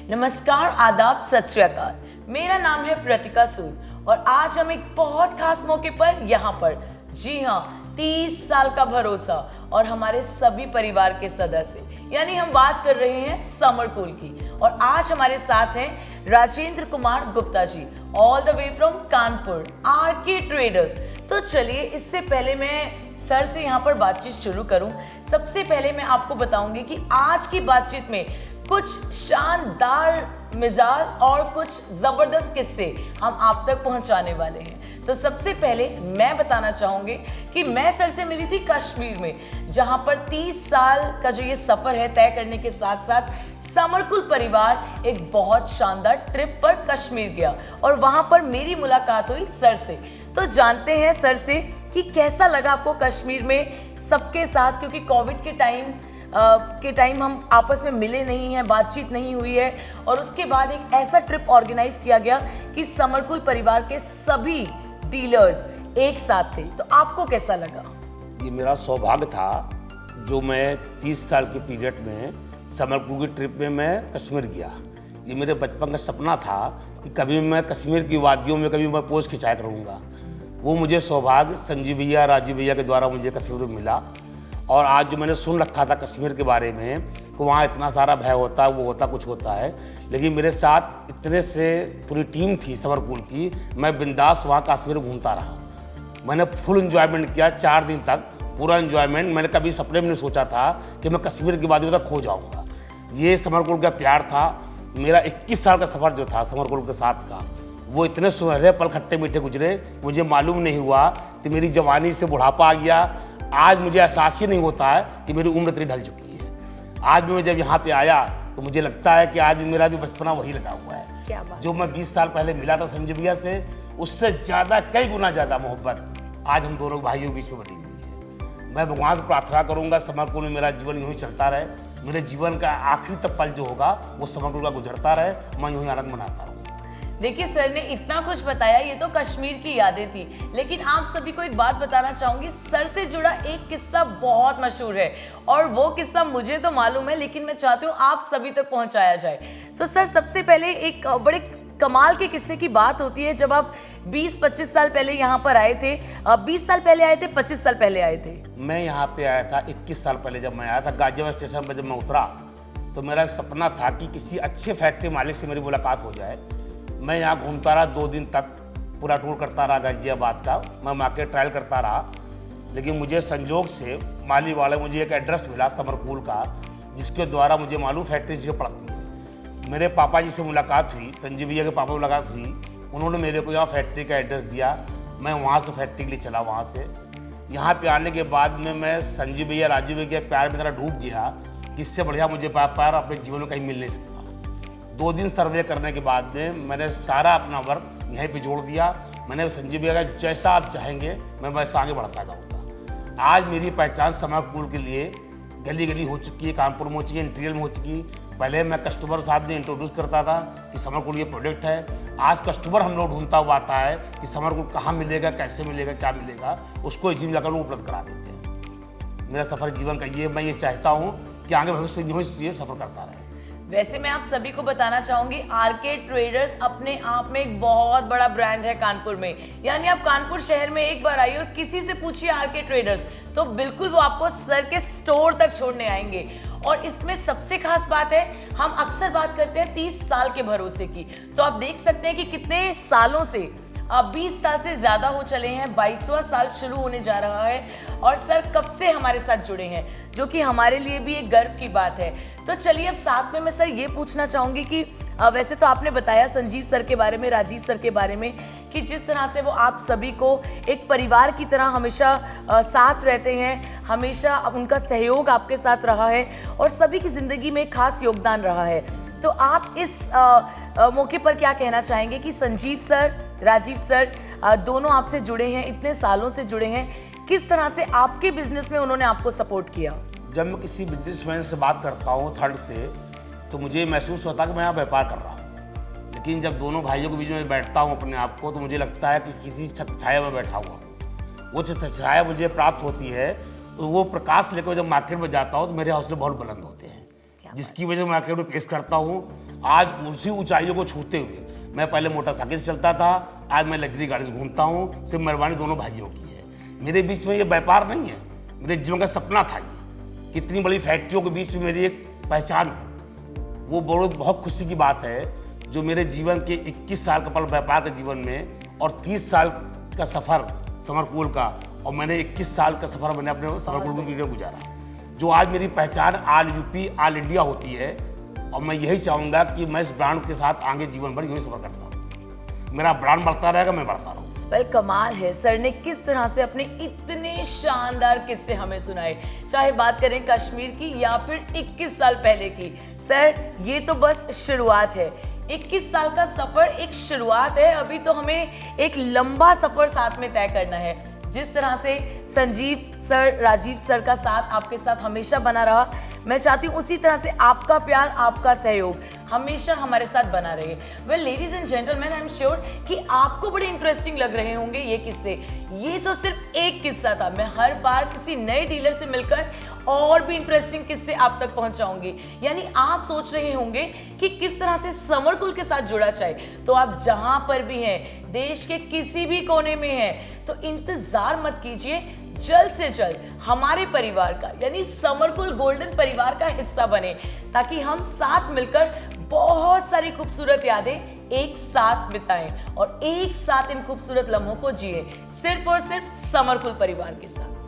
नमस्कार, आदाब, सत श्री अकाल। मेरा नाम है प्रतिका सूद और आज हम एक बहुत खास मौके पर यहाँ पर, जी हाँ, 30 साल का भरोसा और हमारे सभी परिवार के सदस्य, यानी हम बात कर रहे हैं समर कूल की। और आज हमारे साथ हैं Rajendra Kumar Gupta ji, all the way from Kanpur, RK traders. तो चलिए, इससे पहले मैं सर से यहाँ पर बातचीत शुरू करूं, सबसे पहले मैं आपको बताऊंगी कि आज की बातचीत में कुछ शानदार मिजाज और कुछ जबरदस्त किस्से हम आप तक पहुंचाने वाले हैं। तो सबसे पहले मैं बताना चाहूंगी कि मैं सर से मिली थी कश्मीर में, जहां पर 30 साल का जो ये सफर है तय करने के साथ साथ समरकुल परिवार एक बहुत शानदार ट्रिप पर कश्मीर गया और वहां पर मेरी मुलाकात हुई सर से। तो जानते हैं सर से कि कैसा लगा आपको कश्मीर में सबके साथ, क्योंकि कोविड के टाइम हम आपस में मिले नहीं हैं, बातचीत नहीं हुई है, और उसके बाद एक ऐसा ट्रिप ऑर्गेनाइज किया गया कि समरकुल परिवार के सभी डीलर्स एक साथ थे। तो आपको कैसा लगा? ये मेरा सौभाग्य था जो मैं 30 साल के पीरियड में समरकुल की ट्रिप में मैं कश्मीर गया। ये मेरे बचपन का सपना था कि कभी मैं कश्मीर की वादियों में कभी मैं पोस्ट खिंचाया करूँगा। वो मुझे सौभाग्य संजीव भैया, राजीव भैया के द्वारा मुझे कश्मीर में मिला। और आज जो मैंने सुन रखा था कश्मीर के बारे में कि वहाँ इतना सारा भय होता है, वो होता कुछ होता है, लेकिन मेरे साथ इतने से पूरी टीम थी समरकुल की, मैं बिंदास वहाँ कश्मीर घूमता रहा। मैंने फुल एंजॉयमेंट किया 4 दिन तक, पूरा एंजॉयमेंट। मैंने कभी सपने में नहीं सोचा था कि मैं कश्मीर की वादियों तक खो जाऊँगा। ये समरकुल का प्यार था। मेरा 21 साल का सफ़र जो था समरकुल के साथ का, वो इतने सुनहरे पल खट्टे मीठे गुजरे, मुझे मालूम नहीं हुआ कि मेरी जवानी से बुढ़ापा आ गया। आज मुझे एहसास ही नहीं होता है कि मेरी उम्र इतनी ढल चुकी है। आज भी मैं जब यहाँ पे आया तो मुझे लगता है कि आज भी मेरा भी बचपना वही लगा हुआ है। क्या बात? जो मैं 20 साल पहले मिला था संजीव भैया से, उससे ज़्यादा, कई गुना ज़्यादा मोहब्बत आज हम दोनों भाइयों के बीच में बनी हुई है। मैं भगवान से प्रार्थना करूँगा समरकुल में मेरा जीवन यूँ ही चलता रहे, मेरे जीवन का आखिरी तक पल जो होगा वो समरकुल का गुजरता रहे, मैं यूँ ही आनंद मनाता रहूँ। देखिए, सर ने इतना कुछ बताया, ये तो कश्मीर की यादें थी, लेकिन आप सभी को एक बात बताना चाहूंगी। सर से जुड़ा एक किस्सा बहुत मशहूर है और वो किस्सा मुझे तो मालूम है, लेकिन मैं चाहती हूँ आप सभी तक पहुंचाया जाए। तो सर, सबसे पहले एक बड़े कमाल के किस्से की बात होती है जब आप 20-25 साल पहले यहाँ पर आए थे। 20 साल पहले आए थे, 25 साल पहले आए थे? मैं यहाँ पे आया था 21 साल पहले। जब मैं आया था गाजियाबाद स्टेशन पर, जब मैं उतरा तो मेरा एक सपना था कि किसी अच्छे फैक्ट्री मालिक से मेरी मुलाकात हो जाए। मैं यहाँ घूमता रहा 2 दिन तक, पूरा टूर करता रहा गाजियाबाद का, मैं मार्केट ट्रायल करता रहा। लेकिन मुझे संजोग से माली वाले मुझे एक एड्रेस मिला समरकुल का, जिसके द्वारा मुझे मालूम फैक्ट्री जगह पड़ती है। मेरे पापा जी से मुलाकात हुई, संजीव भैया के पापा से मुलाकात हुई, उन्होंने मेरे को यहाँ फैक्ट्री का एड्रेस दिया। मैं वहाँ से फैक्ट्री के लिए चला। वहाँ से यहाँ पे आने के बाद में मैं संजीव भैया, राजीव भैया के प्यार में तरह डूब गया। इससे बढ़िया मुझे प्यार अपने जीवन में कहीं मिल नहीं सकता। 2 दिन सर्वे करने के बाद में मैंने सारा अपना वर्क यहीं पे जोड़ दिया। मैंने संजीव भैया का जैसा आप चाहेंगे मैं वैसा आगे बढ़ता जाऊँगा। आज मेरी पहचान समरकुल के लिए गली गली हो चुकी है, कानपुर में हो चुकी है, इंटीरियर में हो चुकी है। पहले मैं कस्टमर साथ में इंट्रोड्यूस करता था कि समरकुल ये प्रोडक्ट है। आज कस्टमर हम लोग ढूंढता हुआ आता है कि समरकुल कहाँ मिलेगा, कैसे मिलेगा, क्या मिलेगा, उसको इसी में जाकर वो उपलब्ध करा देते हैं। मेरा सफ़र जीवन का ये, मैं ये चाहता हूँ कि आगे भविष्य में यूँ ही सफ़र करता रहे। वैसे मैं आप सभी को बताना चाहूंगी, आरके ट्रेडर्स अपने आप में एक बहुत बड़ा ब्रांड है कानपुर में। यानी आप कानपुर शहर में एक बार आइए और किसी से पूछिए आरके ट्रेडर्स, तो बिल्कुल वो आपको सर के स्टोर तक छोड़ने आएंगे। और इसमें सबसे खास बात है, हम अक्सर बात करते हैं 30 साल के भरोसे की, तो आप देख सकते हैं कि कितने सालों से, 20 साल से ज्यादा हो चले हैं, 22वां साल शुरू होने जा रहा है और सर कब से हमारे साथ जुड़े हैं, जो कि हमारे लिए भी एक गर्व की बात है। तो चलिए, अब साथ में मैं सर ये पूछना चाहूंगी कि वैसे तो आपने बताया संजीव सर के बारे में, राजीव सर के बारे में, कि जिस तरह से वो आप सभी को एक परिवार की तरह हमेशा साथ रहते हैं, हमेशा उनका सहयोग आपके साथ रहा है और सभी की जिंदगी में खास योगदान रहा है। तो आप इस मौके पर क्या कहना चाहेंगे कि संजीव सर, राजीव सर दोनों आपसे जुड़े हैं, इतने सालों से जुड़े हैं, किस तरह से आपके बिजनेस में उन्होंने आपको सपोर्ट किया? जब मैं किसी बिजनेसमैन से बात करता हूँ थर्ड से, तो मुझे महसूस होता है कि मैं यहाँ व्यापार कर रहा हूँ। लेकिन जब दोनों भाइयों के बीच में बैठता हूँ अपने आप को, तो मुझे लगता है कि किसी छत छाया में बैठा हुआ हूँ। वो छत छाया मुझे प्राप्त होती है, तो वो प्रकाश लेकर जब मार्केट में जाता हूँ तो मेरे हौसले बहुत बुलंद होते हैं, जिसकी वजह से मार्केट में पेश करता हूँ आज उसी ऊंचाइयों को छूते हुए मैं पहले मोटरसाइकिल से चलता था, आज मैं लग्जरी गाड़ी से घूमता हूँ। सिर्फ मेहरबानी दोनों भाइयों की है। मेरे बीच में ये व्यापार नहीं है, मेरे जीवन का सपना था ये। कितनी बड़ी फैक्ट्रियों के बीच में मेरी एक पहचान है। वो बहुत खुशी की बात है जो मेरे जीवन के 21 साल का पल व्यापार के जीवन में और 30 साल का सफ़र समरकूल का, और मैंने 21 साल का सफ़र मैंने अपने समरकूल में गुजारा, जो आज मेरी पहचान ऑल यूपी ऑल इंडिया होती है। और मैं यही चाहूँगा कि मैं इस ब्रांड के साथ आगे जीवन भर यही सफ़र करता हूँ। मेरा ब्रांड बढ़ता रहेगा, मैं बढ़ता रहूँ। वेल कमाल है, सर ने किस तरह से अपने इतने शानदार किस्से हमें सुनाए, चाहे बात करें कश्मीर की या फिर 21 साल पहले की। सर ये तो बस शुरुआत है, 21 साल का सफर एक शुरुआत है। अभी तो हमें एक लंबा सफर साथ में तय करना है। जिस तरह से संजीव सर, राजीव सर का साथ आपके साथ हमेशा बना रहा, मैं चाहती हूँ उसी तरह से आपका प्यार, आपका सहयोग हमेशा हमारे साथ बना रहे। Well ladies and gentleman, I am sure कि आपको बड़े इंटरेस्टिंग लग रहे होंगे ये किस्से। ये तो सिर्फ एक किस्सा था, मैं हर बार किसी नए डीलर से मिलकर और भी इंटरेस्टिंग किस्से आप तक पहुंचाऊंगी। यानी आप सोच रहे होंगे कि किस तरह से समरकूल के साथ जुड़ा जाए, तो आप जहां पर भी हैं, देश के किसी भी कोने में हैं, तो इंतजार मत कीजिए, जल्द से जल्द हमारे परिवार का यानी समरकूल गोल्डन परिवार का हिस्सा बने, ताकि हम साथ मिलकर बहुत सारी खूबसूरत यादें एक साथ बिताएं और एक साथ इन खूबसूरत लम्हों को जिए, सिर्फ और सिर्फ समरकूल परिवार के साथ।